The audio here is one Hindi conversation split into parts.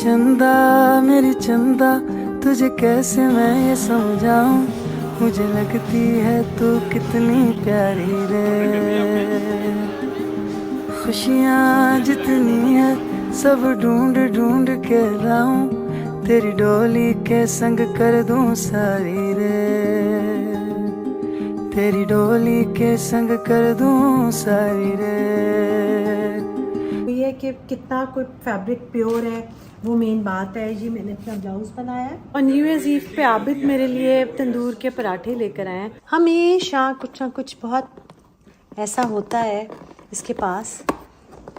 चंदा मेरी चंदा, तुझे कैसे मैं ये समझाऊं, मुझे लगती है तू कितनी प्यारी रे। खुशियाँ जितनी है सब ढूंढ ढूंढ के लाऊं, तेरी डोली के संग कर दूं सारी रे, तेरी डोली के संग कर दूं सारी रे। ये कि कितना कोई फैब्रिक प्योर है वो मेन बात है। ये मैंने अपना ब्लाउज बनाया है और न्यू ईयर्स ईव पे आबिद मेरे लिए तंदूर के पराठे लेकर आए हैं। हमेशा कुछ ना कुछ बहुत ऐसा होता है इसके पास।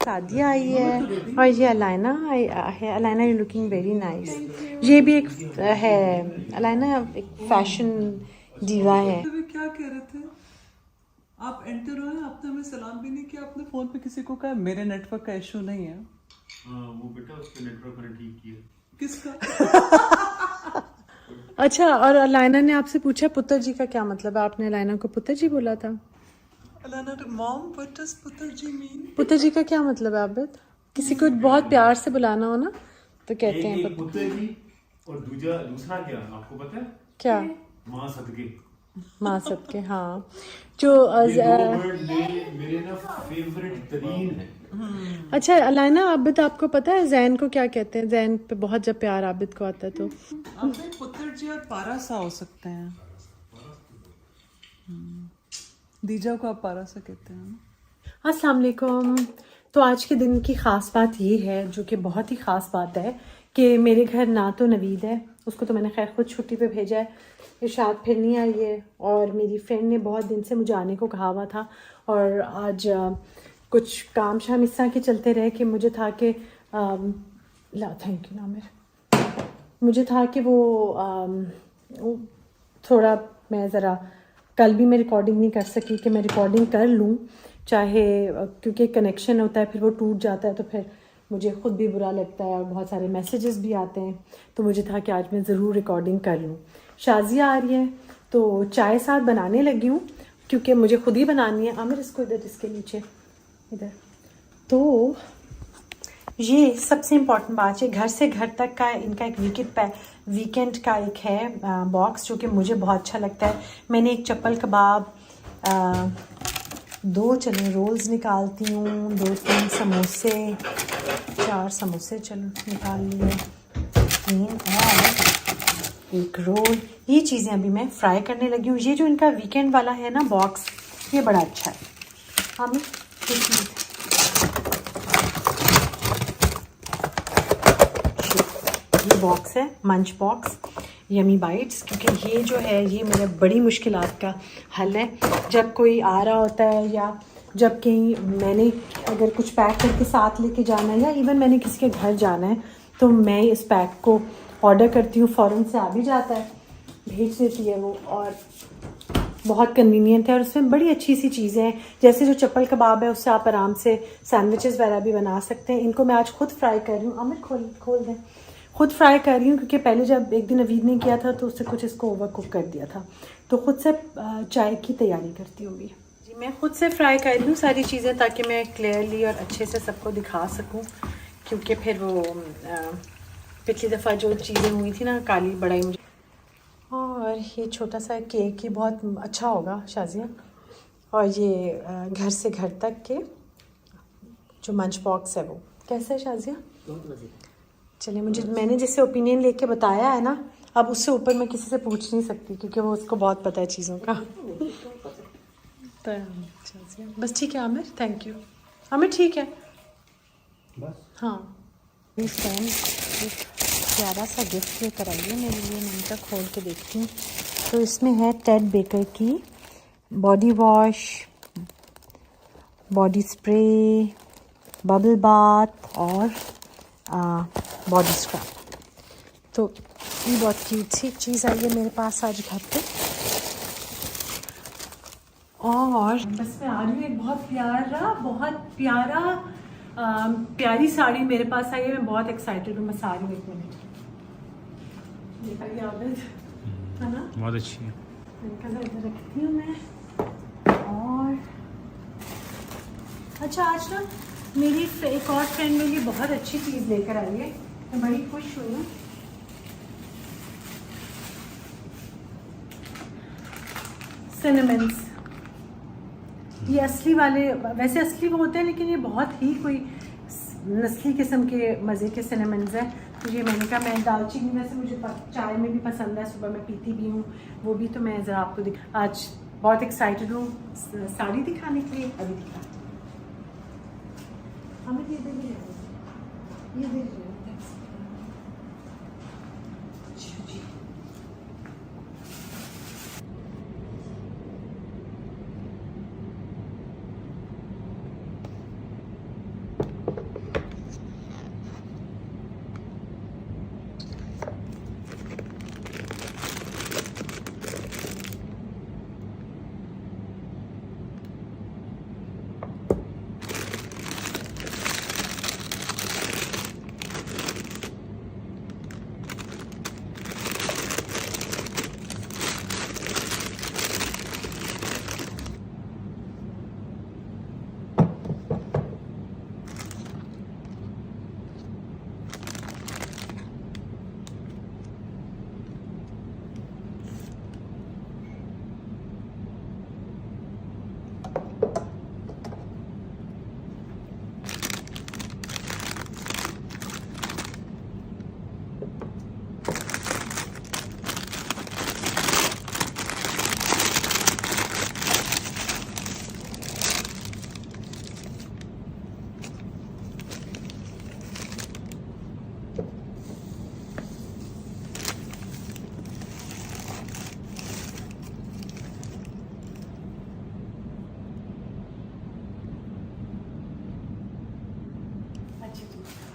शादिया आई है और ये अलाइना है। Alaina you looking very nice. ये भी एक है, अलाइना एक फैशन डीवा है। क्या कह रहे थे आप? एंटर हुए, आपने हमें सलाम भी नहीं किया, आपने फोन पे किसी को कहा मेरे नेटवर्क का इशू नहीं है। वो बेटा उसके नेटवर्क मैंने ठीक किया। किसका? अच्छा, और अलाइना ने आपसे पूछा पुत्र जी का क्या मतलब है? आपने अलाइना को पुत्र जी बोला था। मॉम व्हाट डज पुत्र जी मीन? पुत्र जी का क्या मतलब है आबिद? किसी को बहुत प्यार से बुलाना हो ना तो कहते हैं पुत्र जी, और दूसरा क्या आपको पता है? क्या? माँ सदके। माँ सबके, हाँ। जो मेरे ना फेवरेट तरीन है। अच्छा अलाइना, आबिद आपको पता है जैन को क्या कहते हैं? जैन पे बहुत जब प्यार आबिद को आता है तो आपने पुत्र जी और पारा सा हो सकते हैं। दीजा को आप पारा सा कहते हैं ना? अस्सलाम वालेकुम। तो आज के दिन की ख़ास बात ये है, जो कि बहुत ही ख़ास बात है, कि मेरे घर ना तो नवीद है, उसको तो मैंने खैर खुद छुट्टी पे भेजा है, इरशाद फिर नहीं आई है, और मेरी फ्रेंड ने बहुत दिन से मुझे आने को कहा हुआ था, और आज कुछ काम शाम इस तरह के चलते रहे कि मुझे था कि ला थैंक यू नामिर, मुझे था कि वो थोड़ा मैं ज़रा कल भी मैं रिकॉर्डिंग नहीं कर सकी कि मैं रिकॉर्डिंग कर लूँ, चाहे क्योंकि कनेक्शन होता है फिर वो टूट जाता है तो फिर मुझे ख़ुद भी बुरा लगता है और बहुत सारे मैसेजेस भी आते हैं, तो मुझे था कि आज मैं ज़रूर रिकॉर्डिंग कर लूँ। शाजिया आ रही है तो चाय साथ बनाने लगी हूँ क्योंकि मुझे खुद ही बनानी है। आमिर इसको इधर, इसके नीचे इधर। तो ये सबसे इम्पॉर्टेंट बात है, घर से घर तक का इनका एक वीकेंड का एक है बॉक्स, जो कि मुझे बहुत अच्छा लगता है। मैंने एक चप्पल कबाब, 2 चले रोल्स निकालती हूँ, 2-3 समोसे, 4 समोसे चलो निकाल लिए, 3 और 1 रोल। ये चीज़ें अभी मैं फ्राई करने लगी हूँ। ये जो इनका वीकेंड वाला है ना बॉक्स, ये बड़ा अच्छा है। हमें ये बॉक्स है मंच बॉक्स यमी बाइट्स, क्योंकि ये जो है ये मेरे बड़ी मुश्किलात का हल है। जब कोई आ रहा होता है या जब कहीं मैंने अगर कुछ पैक करके साथ लेके जाना है या इवन मैंने किसी के घर जाना है तो मैं इस पैक को ऑर्डर करती हूँ, फ़ौरन से आ भी जाता है, भेज देती है वो, और बहुत कन्वीनियंट है। और उसमें बड़ी अच्छी सी चीज़ें हैं, जैसे जो चप्पल कबाब है उससे आप आराम से सैंडविचेस वगैरह भी बना सकते हैं। इनको मैं आज खुद फ्राई कर रही हूँ। आमिर खोल दें। खुद फ्राई कर रही हूँ क्योंकि पहले जब एक दिन नवीद ने किया था तो उससे कुछ इसको ओवर कुक कर दिया था, तो खुद से चाय की तैयारी करती हूँ जी। मैं खुद से फ्राई कर रही हूँ सारी चीज़ें ताकि मैं क्लियरली और अच्छे से सबको दिखा सकूँ, क्योंकि फिर वो पिछली दफ़ा जो चीज़ें हुई थी ना काली बड़ाई मुझे। और ये छोटा सा केक ही बहुत अच्छा होगा शाजिया, और ये घर से घर तक के जो मंच बॉक्स है वो कैसा है शाजिया? चलिए, मैंने जिससे ओपिनियन लेके बताया है ना, अब उससे ऊपर मैं किसी से पूछ नहीं सकती क्योंकि वो उसको बहुत पता है चीज़ों का। तो बस ठीक है आमिर, थैंक यू आमिर, ठीक है बस। हाँ, मेरी फ्रेंड एक प्यारा सा गिफ्ट लेकर आई है मेरे लिए, मैं इनका खोल के देखती हूँ। तो इसमें है टेड बेकर की body wash, body spray, bubble bath और बॉडी स्क्रब। तो ये बहुत क्यूट सी चीज़ आई है मेरे पास आज घर पे। और बस मैं आ रही हूँ, एक बहुत प्यारी साड़ी मेरे पास आई है, मैं बहुत एक्साइटेड हूँ। मैं साड़ी 1 मिनट दिखाइए आबिद, है ना? बहुत अच्छी है। इधर रखती हूँ मैं। और अच्छा, आज ना मेरी एक और फ्रेंड मेरे लिए बहुत अच्छी चीज़ लेकर आई है। मैं बड़ी खुश हुई हूँ। सिनेमन्स, ये असली वाले, वैसे असली वो होते हैं लेकिन ये बहुत ही कोई नस्ली किस्म के मज़े के सिनेमन्स हैं। तो ये मैंने कहा, मैं दालचीनी वैसे मुझे चाय में भी पसंद है, सुबह मैं पीती भी हूँ वो भी, तो मैं ज़रा आपको आज बहुत एक्साइटेड हूँ साड़ी दिखाने के लिए। अभी दिखा हमें ये दे रहे हैं, ये दे रहे हैं।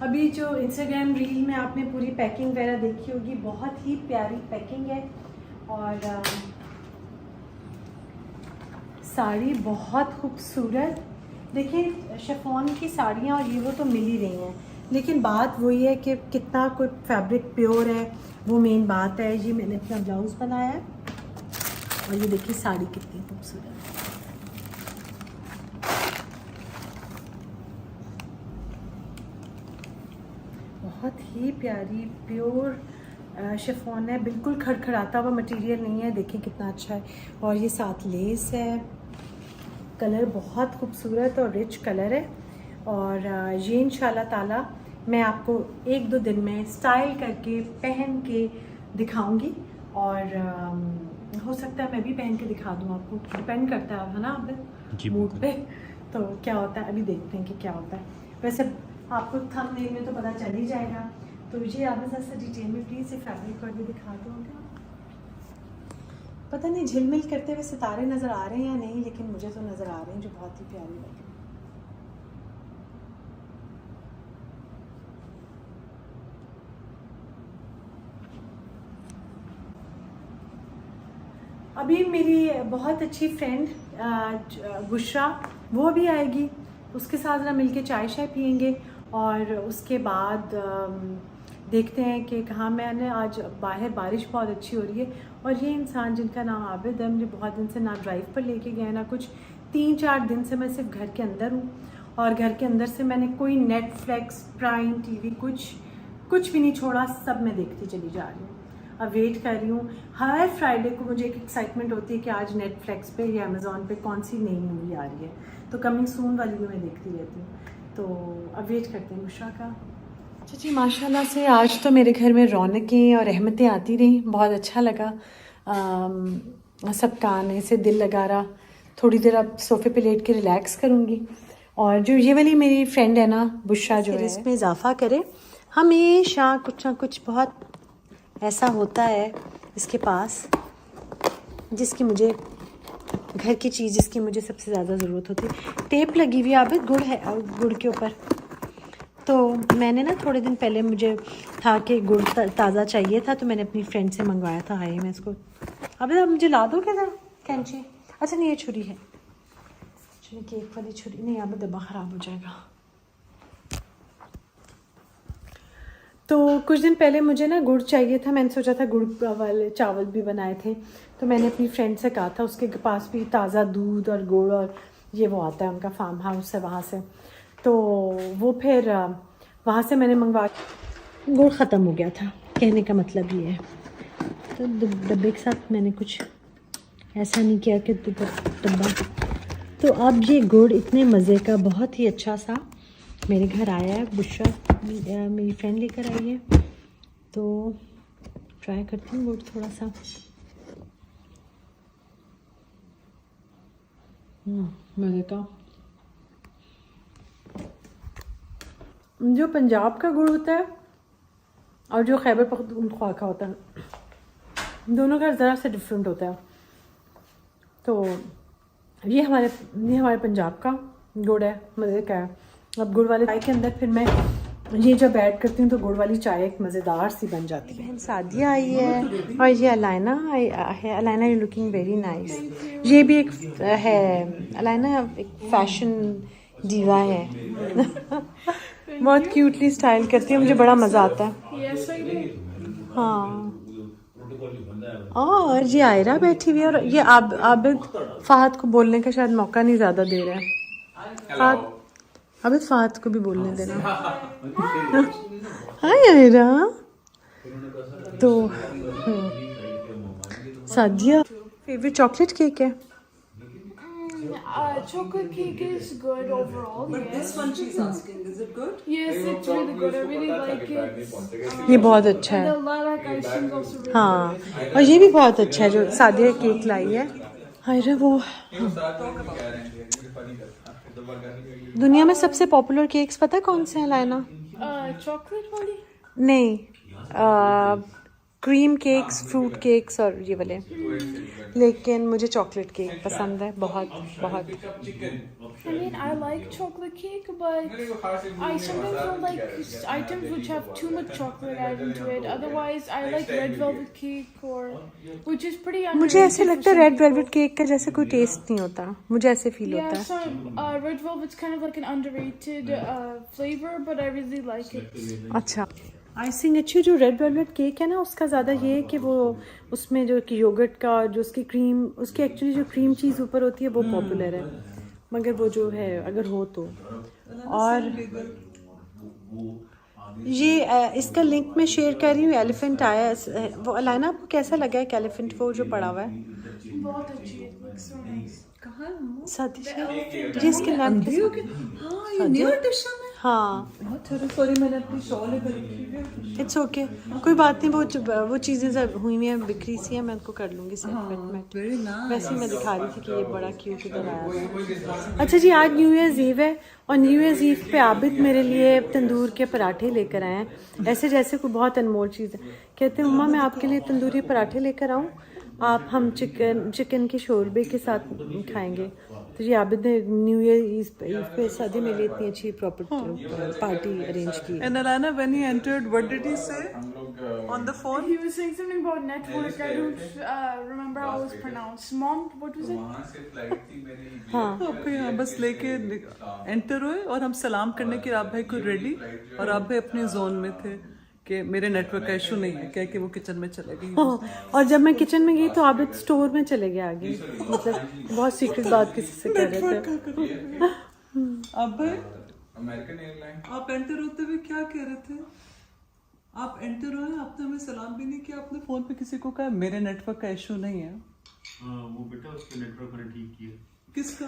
अभी जो इंस्टाग्राम रील में आपने पूरी पैकिंग वगैरह देखी होगी, बहुत ही प्यारी पैकिंग है। और साड़ी बहुत खूबसूरत। देखिए शिफॉन की साड़ियाँ और ये वो तो मिल ही रही हैं, लेकिन बात वही है कि कितना कोई फैब्रिक प्योर है, वो मेन बात है। ये मैंने अपना ब्लाउज़ बनाया है और ये देखिए साड़ी कितनी खूबसूरत है। बहुत ही प्यारी प्योर शिफॉन है, बिल्कुल खड़खड़ाता हुआ मटेरियल नहीं है। देखिए कितना अच्छा है। और ये साथ लेस है, कलर बहुत खूबसूरत और रिच कलर है। और ये इंशाल्लाह ताला मैं आपको 1-2 दिन में स्टाइल करके पहन के दिखाऊंगी। और हो सकता है मैं भी पहन के दिखा दूँ आपको, डिपेंड करता है ना आप मूड पे, तो क्या होता है अभी देखते हैं कि क्या होता है। वैसे आपको थंबनेल में तो पता चल ही जाएगा। तो ये आप से डिटेल में प्लीज़ ये फैब्रिक और भी दिखा दोगे। पता नहीं झिलमिल करते हुए सितारे नज़र आ रहे हैं या नहीं, लेकिन मुझे तो नज़र आ रहे हैं, जो बहुत ही प्यारी लग रही है। अभी मेरी बहुत अच्छी फ्रेंड बुशरा, वो भी आएगी, उसके साथ ना मिलके चाय शाय पियेंगे। और उसके बाद देखते हैं कि कहाँ। मैंने आज बाहर बारिश बहुत अच्छी हो रही है, और ये इंसान जिनका नाम आबिद है, मुझे बहुत दिन से ना ड्राइव पर लेके गए ना कुछ। 3-4 दिन से मैं सिर्फ घर के अंदर हूँ, और घर के अंदर से मैंने कोई नेटफ्लिक्स, प्राइम टीवी कुछ भी नहीं छोड़ा, सब मैं देखती चली जा रही हूँ। अब वेट कर रही हूँ। हर फ्राइडे को मुझे एक एक्साइटमेंट होती है कि आज नेटफ्लिक्स पे या अमेज़ॉन पे कौन सी नई मूवी आ रही है, तो कमिंग सून वाली भी मैं देखती रहती हूँ। तो अब वेट करते हैं बुशरा का। अच्छा जी, माशाल्लाह से आज तो मेरे घर में रौनकें और रहमतें आती रहीं, बहुत अच्छा लगा। सबका आने से दिल लगा रहा। थोड़ी देर अब सोफ़े पे लेट के रिलैक्स करूँगी। और जो ये वाली मेरी फ्रेंड है ना बुशरा, जो है इसमें इजाफ़ा करे, हमेशा कुछ ना कुछ बहुत ऐसा होता है इसके पास जिसकी मुझे, घर की चीज़ जिसकी मुझे सबसे ज़्यादा ज़रूरत होती है। टेप लगी हुई आबिद, गुड़ है, गुड़ के ऊपर। तो मैंने ना थोड़े दिन पहले मुझे था कि गुड़ ताज़ा चाहिए था, तो मैंने अपनी फ्रेंड से मंगवाया था। हाय, मैं इसको अभी अब मुझे ला दो क्या कैंची? अच्छा नहीं, ये छुरी है, छुरी की एक वाली छुरी नहीं, अब डब्बा ख़राब हो जाएगा। तो कुछ दिन पहले मुझे ना गुड़ चाहिए था, मैंने सोचा था गुड़ वाले चावल भी बनाए थे, तो मैंने अपनी फ्रेंड से कहा था, उसके पास भी ताज़ा दूध और गुड़ और ये वो आता है, उनका फार्म हाउस है वहाँ से। तो वो फिर वहाँ से मैंने मंगवा। गुड़ ख़त्म हो गया था, कहने का मतलब ये है। तो डब्बे के साथ मैंने कुछ ऐसा नहीं किया कि डब्बा। तो अब ये गुड़ इतने मज़े का, बहुत ही अच्छा सा मेरे घर आया है। बुशरा मेरी फ्रेंड लेकर आई है, तो ट्राई करती हूँ गुड़ थोड़ा सा। मज़े का। जो पंजाब का गुड़ होता है और जो खैबर पख्तूनख्वा का होता है, दोनों का ज़रा सा डिफरेंट होता है। तो ये हमारे पंजाब का गुड़ है, मज़े का है। अब गुड़ वाले चाय के अंदर फिर मैं ये जब ऐड करती हूँ तो गुड़ वाली चाय एक मज़ेदार सी बन जाती है। सादिया आई है और ये अलाइना है। Alaina you looking very nice. ये भी एक है, अलाइना एक फैशन डीवा है। बहुत क्यूटली स्टाइल करती है, मुझे बड़ा मज़ा आता है। हाँ, और ये आयरा बैठी हुई है और ये आबिद फ़हद को बोलने का शायद मौका नहीं ज़्यादा दे रहा है। आबिद फ़हद को भी बोलने देना। हाय आयरा। तो सादिया फेवरेट चॉकलेट केक है। Chocolate cake is good overall. But Yes. this one she's asking, is it good? Yes, it's really good. I really like it. ये बहुत अच्छा And है। the lilac icing is also really हाँ, और ये भी बहुत अच्छा है जो सादिया केक लाई है। आयरा वो दुनिया में सबसे पॉपुलर केक्स पता है कौन से हैं लाइना? good. Chocolate वाली? नहीं, क्रीम केक्स, फ्रूट केक्स और ये वाले। लेकिन मुझे चॉकलेट केक पसंद है बहुत बहुत। I mean, I like chocolate cake, but I sometimes don't like items which have too much chocolate added into it. Otherwise, I like red velvet cake, or which is pretty underrated. मुझे ऐसे लगता है रेड वेलवेट केक का जैसे कोई टेस्ट नहीं होता, मुझे ऐसे फील Yeah, होता है। so red velvet's kind of like an underrated flavor, but I really like it. अच्छा, आइसिंग अच्छी। जो रेड वेलवेट केक है ना, उसका ज़्यादा ये है कि वो उसमें जो कि योगर्ट का जो उसकी क्रीम, उसकी एक्चुअली जो क्रीम चीज़ ऊपर होती है वो पॉपुलर है, मगर वो जो है अगर हो तो। और ये इसका लिंक मैं शेयर कर रही हूँ। एलिफेंट आया है वो। अलाइना आपको कैसा लगा है एलिफेंट वो जो पड़ा हुआ है? बहुत अच्छी है, it looks so nice. Sadia जी इसके नाम हाँ, ये न्यू एडिशन है। हाँ, बहुत सॉरी, मैंने अपनी शॉल इधर रखी है। इट्स ओके, कोई बात नहीं। वो चीज़ें सब हुई हुई हैं, बिखरी सी हैं, मैं उनको कर लूँगी सेपरेट। Very nice. वैसे ही मैं दिखा रही थी कि ये बड़ा क्यूट इधर आया है। अच्छा जी, आज न्यू ईयर्स ईव है और न्यू ईयर्स ईव पे आबिद मेरे लिए तंदूर के पराठे लेकर आए हैं, ऐसे जैसे कोई बहुत अनमोल चीज़ है। कहते हैं मम्मा मैं आपके लिए तंदूरी पराठे लेकर आऊँ, हम चिकन के शोरबे के साथ खाएंगे। तो ये आबिद ने न्यू ईयर ईव पे शादी में लिए इतनी अच्छी प्रॉपर पार्टी अरेंज की। And Alana, when he entered, what did he say on the phone? He was saying something about network. I don't remember how it was pronounced. Mom, what was it? हाँ, आपको यहाँ बस लेके एंटर हुए और हम सलाम करने के आप भाई को रेडी, और आप भाई अपने जोन में थे कि मेरे नेटवर्क का इशू नहीं है, कह के वो किचन में चले गई। हाँ, और जब मैं किचन में गई तो आबिद स्टोर में चले गए आगे। मतलब बहुत सीक्रेट बात किसी से कर रहे थे। आप भाई आप एंटर होते हुए क्या कह रहे थे? आप एंटर हुए, आपने हमें सलाम भी नहीं किया, आपने फोन पे किसी को कहा मेरे नेटवर्क का इशू नहीं है। वो बेटा उसके नेटवर्क मैंने ठीक किया। किसका?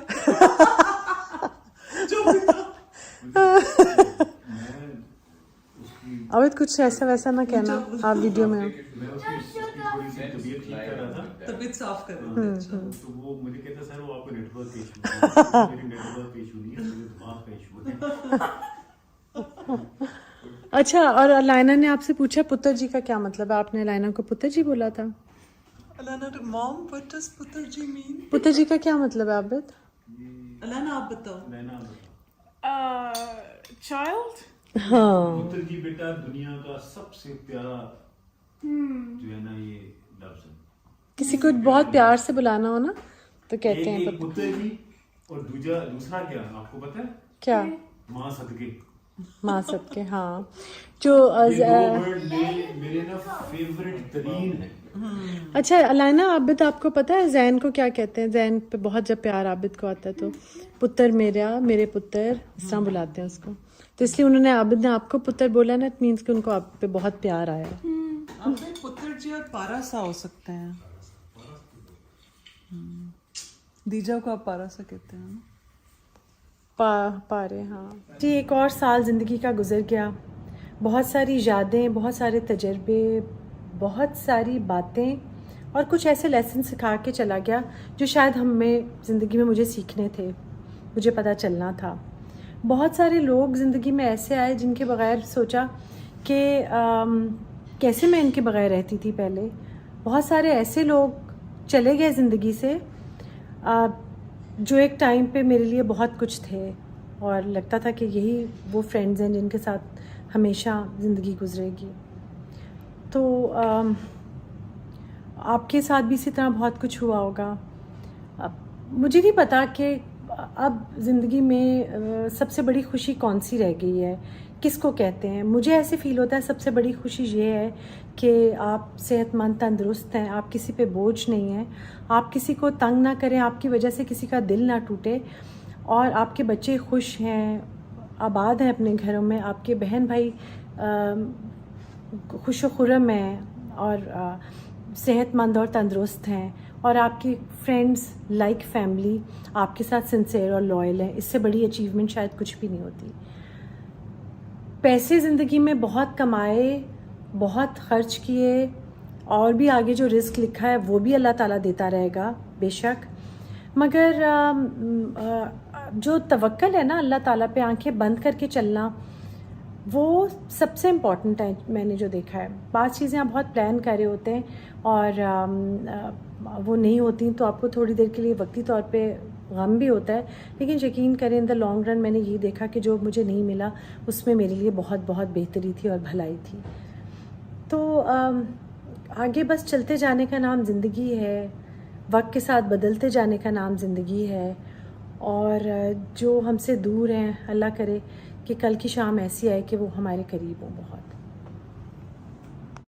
आबिद कुछ ऐसा वैसा ना कहना, आप वीडियो में हो। मैं उसकी थोड़ी सी तबीयत ठीक कर रहा था, तबीयत साफ कर रहे थे। तो वो मुझे कहता सर वो आपको नेटवर्क का इशू है। मेरे नेटवर्क का इशू नहीं है, मेरे दिमाग का इशू है। अच्छा, और अलाइना ने आपसे पूछा पुत्र जी का क्या मतलब है? आपने अलाइना को पुत्र जी बोला था। अलाना, मॉम व्हाट डज पुत्र जी मीन? पुत्र जी का क्या मतलब है आबिद? अलाना आप बताओ। Child? हाँ, पुत्र जी बेटा दुनिया का सबसे प्यारा जो है ना ये लफ्ज है। किसी को बहुत प्यार से बुलाना हो ना तो कहते हैं एक पुत्र जी, और दूसरा क्या आपको पता है? क्या? माँ सदके। माँ सबके। हाँ, जो ये दो वर्ड मेरे ना फेवरेट तरीन है। अच्छा अलाइना, आबिद आपको पता है जैन को क्या कहते हैं? जैन पे बहुत जब प्यार आबिद को आता है तो पुत्र मेरा, मेरे पुत्र, इस तरह बुलाते हैं उसको। तो इसलिए उन्होंने आबिद ने आपको पुत्र बोला ना, इट मीन्स कि उनको आप पे बहुत प्यार आया है। आपके पुत्र जी और पारासा हो सकते हैं। दीजा को आप पारासा कहते हैं ना? पारे, हाँ जी। एक और साल ज़िंदगी का गुजर गया, बहुत सारी यादें, बहुत सारे तजर्बे, बहुत सारी बातें और कुछ ऐसे लेसन सिखा के चला गया जो शायद हमें ज़िंदगी में मुझे सीखने थे, मुझे पता चलना था। बहुत सारे लोग ज़िंदगी में ऐसे आए जिनके बगैर सोचा कि कैसे मैं इनके बगैर रहती थी पहले। बहुत सारे ऐसे लोग चले गए ज़िंदगी से जो एक टाइम पे मेरे लिए बहुत कुछ थे और लगता था कि यही वो फ्रेंड्स हैं जिनके साथ हमेशा ज़िंदगी गुजरेगी। तो आपके साथ भी इसी तरह बहुत कुछ हुआ होगा। मुझे नहीं पता कि अब ज़िंदगी में सबसे बड़ी खुशी कौन सी रह गई है, किसको कहते हैं। मुझे ऐसे फ़ील होता है सबसे बड़ी खुशी ये है कि आप सेहतमंद तंदुरुस्त हैं, आप किसी पे बोझ नहीं हैं, आप किसी को तंग ना करें, आपकी वजह से किसी का दिल ना टूटे और आपके बच्चे खुश हैं, आबाद हैं अपने घरों में, आपके बहन भाई खुश व खुर्रम हैं और सेहतमंद और तंदुरुस्त हैं और आपकी फ्रेंड्स लाइक फैमिली आपके साथ सिंसियर और लॉयल हैं। इससे बड़ी अचीवमेंट शायद कुछ भी नहीं होती। पैसे ज़िंदगी में बहुत कमाए, बहुत खर्च किए और भी आगे जो रिस्क लिखा है वो भी अल्लाह ताला देता रहेगा बेशक, मगर जो तवक्कल है ना अल्लाह ताला पे, आंखें बंद करके चलना, वो सबसे इम्पॉर्टेंट है। मैंने जो देखा है, बात चीज़ें आप बहुत प्लान कर रहे होते हैं और वो नहीं होती तो आपको थोड़ी देर के लिए वक्ती तौर पे गम भी होता है, लेकिन यकीन करें इन द लॉन्ग रन मैंने ये देखा कि जो मुझे नहीं मिला उसमें मेरे लिए बहुत बहुत बेहतरी थी और भलाई थी। तो आगे बस चलते जाने का नाम ज़िंदगी है, वक्त के साथ बदलते जाने का नाम ज़िंदगी है और जो हमसे दूर हैं अल्लाह करे कि कल की शाम ऐसी आए कि वो हमारे करीब हों बहुत।